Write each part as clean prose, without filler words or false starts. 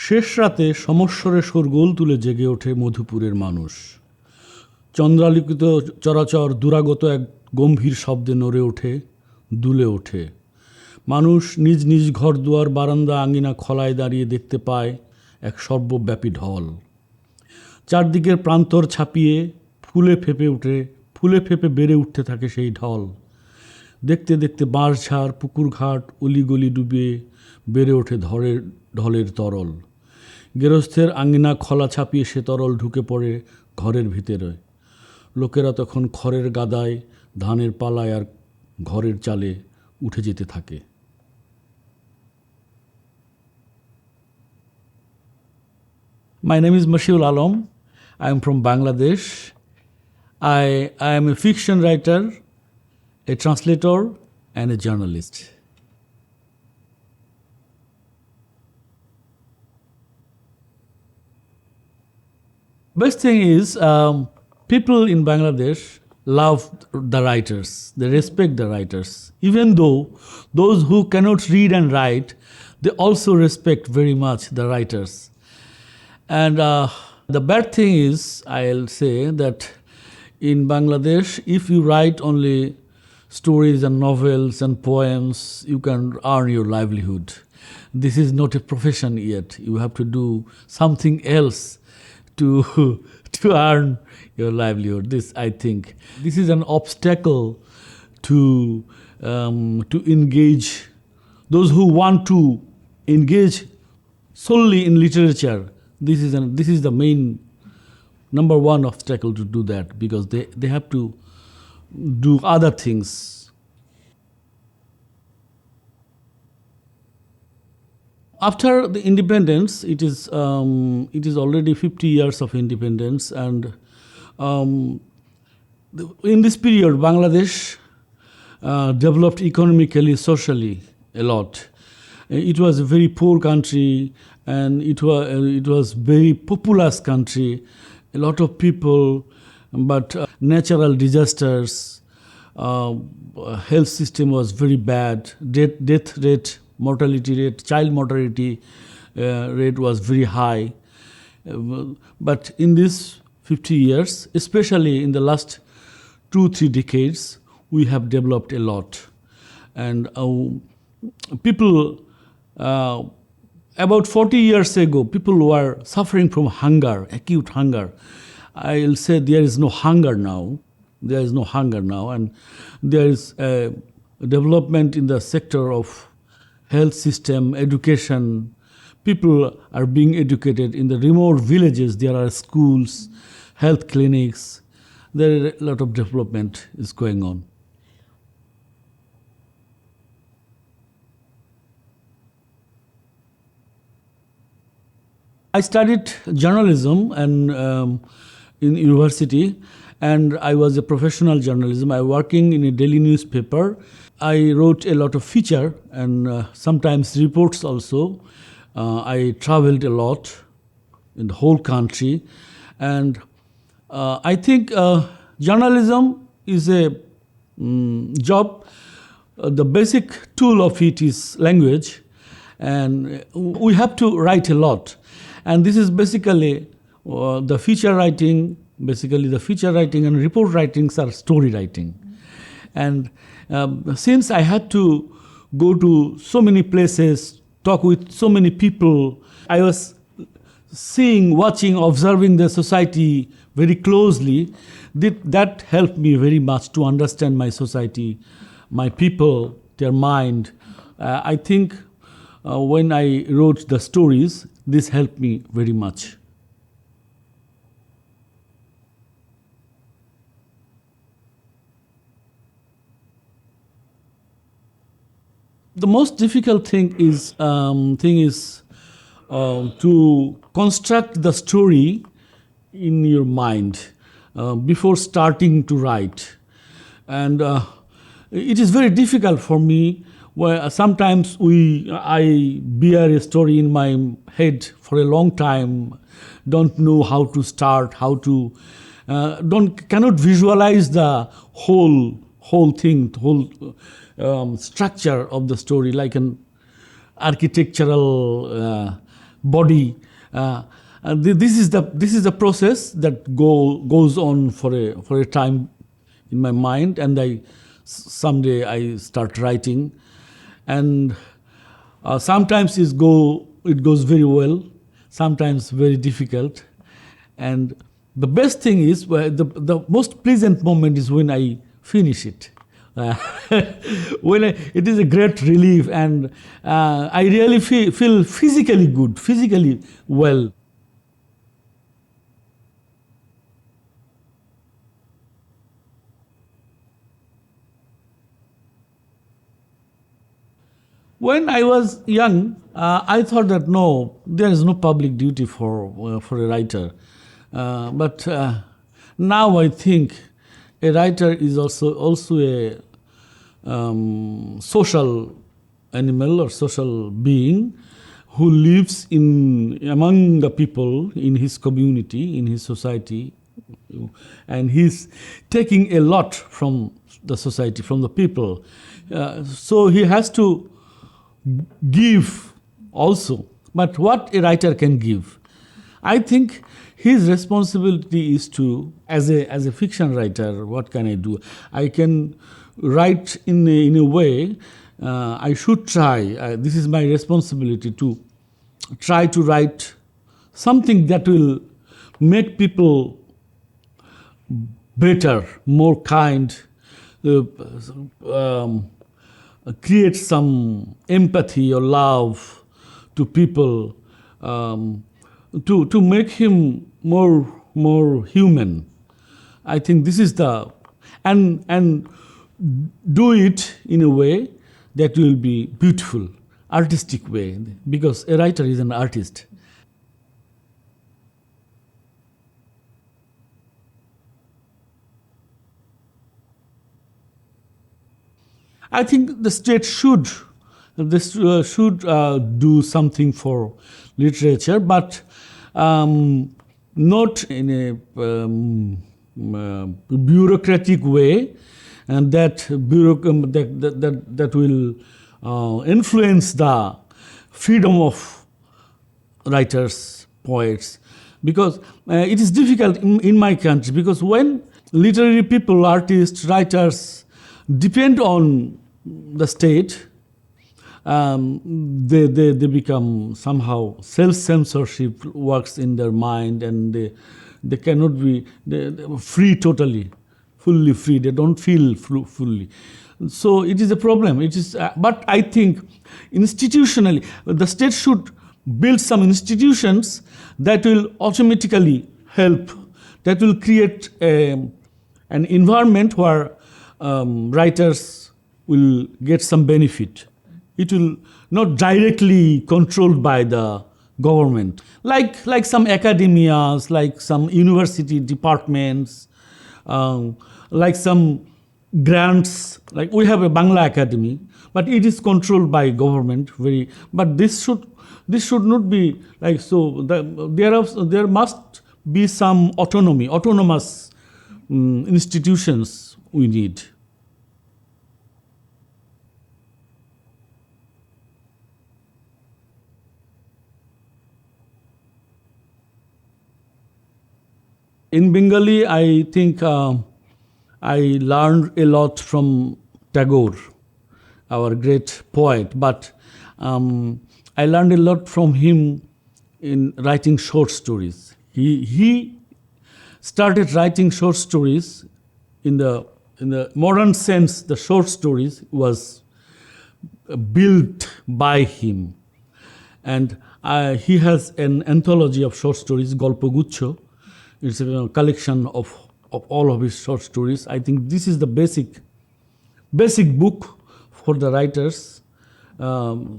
শেষ রাতে সমস্বরে শোরগোল তুলে জেগে ওঠে মধুপুরের মানুষ। চন্দ্রালোকিত চরাচর দুরাগত এক গম্ভীর শব্দে নড়ে ওঠে, দুলে ওঠে। মানুষ নিজ নিজ ঘরদুয়ার বারান্দা আঙিনা খলায় দাঁড়িয়ে দেখতে পায় এক সর্বব্যাপী ঢল। চারদিকের প্রান্তর ছাপিয়ে ফুলে ফেঁপে বেড়ে উঠতে থাকে সেই ঢল। দেখতে দেখতে বাঁশঝাড়, পুকুরঘাট, অলিগলি ডুবিয়ে বেড়ে ওঠে ঢলের তরল। গেরস্থের আঙিনা খলা ছাপিয়ে সে তরল ঢুকে পড়ে ঘরের ভিতরে। লোকেরা তখন খড়ের গাদায়, ধানের পালায় আর ঘরের চালে উঠে যেতে থাকে। My name is Mashiul ALAM. I am from Bangladesh. I am a fiction writer, a translator, and a journalist. Best thing is, people in Bangladesh love the writers. They respect the writers. Even though those who cannot read and write, they also respect very much the writers. And the bad thing is, I'll say that in Bangladesh, if you write only stories and novels and poems, you can earn your livelihood. This is not a profession yet. You have to do something else to earn your livelihood. This, I think, this is an obstacle to engage those who want to engage solely in literature. This is the main number one obstacle to do that, because they have to do other things. After the independence, it is already 50 years of independence, and in this period, Bangladesh developed economically, socially a lot. It was a very poor country, and it was very populous country. A lot of people, but natural disasters, health system was very bad. Death rate, mortality rate, child mortality rate was very high. But in these 50 years, especially in the last 2-3 decades, we have developed a lot. And people, about 40 years ago, people were suffering from hunger, acute hunger. I'll say there is no hunger now. There is no hunger now. And there is a development in the sector of health system, education. People are being educated. In the remote villages, there are schools, health clinics. There is a lot of development is going on. I studied journalism and in university, and I was a professional journalism. I working in a daily newspaper. I wrote a lot of feature and sometimes reports also. I traveled a lot in the whole country, and I think journalism is a job. The basic tool of it is language, and we have to write a lot. And this is basically the feature writing. Basically, the feature writing and report writings are story writing. And since I had to go to so many places, talk with so many people, I was seeing, watching, observing the society very closely. That helped me very much to understand my society, my people, their mind. I think when I wrote the stories, this helped me very much. The most difficult thing is to construct the story in your mind before starting to write, and it is very difficult for me. Where sometimes I bear a story in my head for a long time, don't know how to start, cannot visualize the whole thing, the whole structure of the story, like an architectural body. This is the process that goes on for a time in my mind, and someday I start writing, and sometimes it goes very well, sometimes very difficult, and the best thing is the most pleasant moment is when I finish it. Uh, it is a great relief, and I really feel physically good, physically well. When I was young, I thought that no, there is no public duty for a writer. But now I think a writer is also a social animal or social being who lives in among the people in his community, in his society, and he's taking a lot from the society, from the people. So he has to give also. But what a writer can give, I think his responsibility is to, as a fiction writer, what can I do? I can write in a way. I should try. This is my responsibility to try to write something that will make people better, more kind, create some empathy or love to people, to make him more human. I think this is and do it in a way that will be beautiful, artistic way, because a writer is an artist. I think the state should do something for literature, but not in a bureaucratic way, and that will influence the freedom of writers, poets, because it is difficult in my country, because when literary people, artists, writers depend on the state, they become somehow self-censorship works in their mind, and they cannot be free totally, fully free. They don't feel fully. So it is a problem. It is, but I think institutionally, the state should build some institutions that will automatically help, that will create an environment where writers will get some benefit. It will not directly controlled by the government, like some academias, like some university departments, like some grants. Like we have a Bangla Academy, but it is controlled by government. But this should not be like so. There must be some autonomous institutions we need. In Bengali, I think I learned a lot from Tagore, our great poet, but I learned a lot from him in writing short stories. He started writing short stories in the modern sense. The short stories was built by him, and he has an anthology of short stories, Golpoguccho. It's a collection of all of his short stories. I think this is the basic book for the writers, who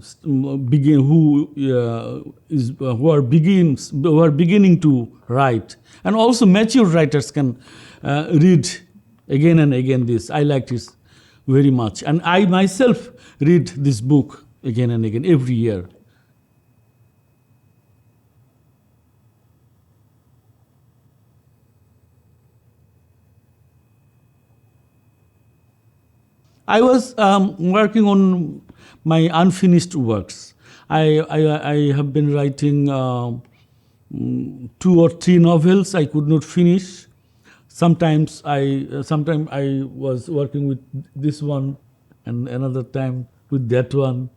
are beginning to write, and also mature writers can read again and again this. I like this very much, and I myself read this book again and again every year. I was working on my unfinished works. I have been writing 2 or 3 novels I could not finish. Sometimes I was working with this one, and another time with that one,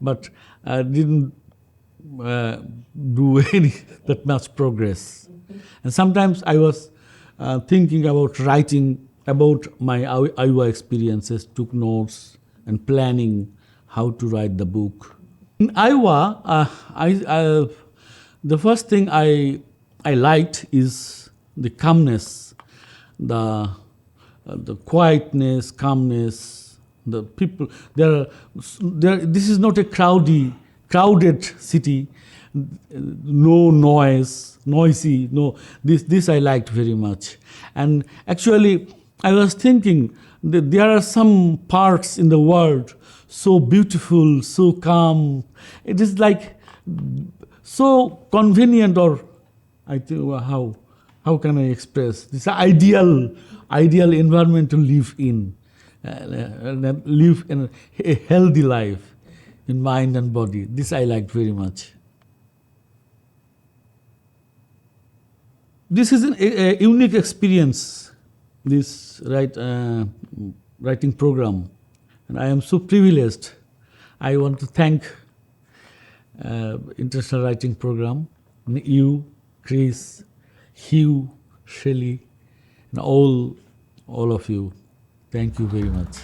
but I didn't do any that much progress. And sometimes I was thinking about writing about my Iowa experiences, took notes and planning how to write the book. In Iowa, the first thing I liked is the calmness, the quietness, calmness. The people there. This is not a crowded city. No noisy. No, this I liked very much. And actually, I was thinking that there are some parts in the world so beautiful, so calm. It is like so convenient, or I think how can I express this ideal environment to live in, live in a healthy life in mind and body. This I liked very much. This is a unique experience, this writing program, and I am so privileged. I want to thank International Writing Program, you, Chris, Hugh, Shelley, and all of you. Thank you very much.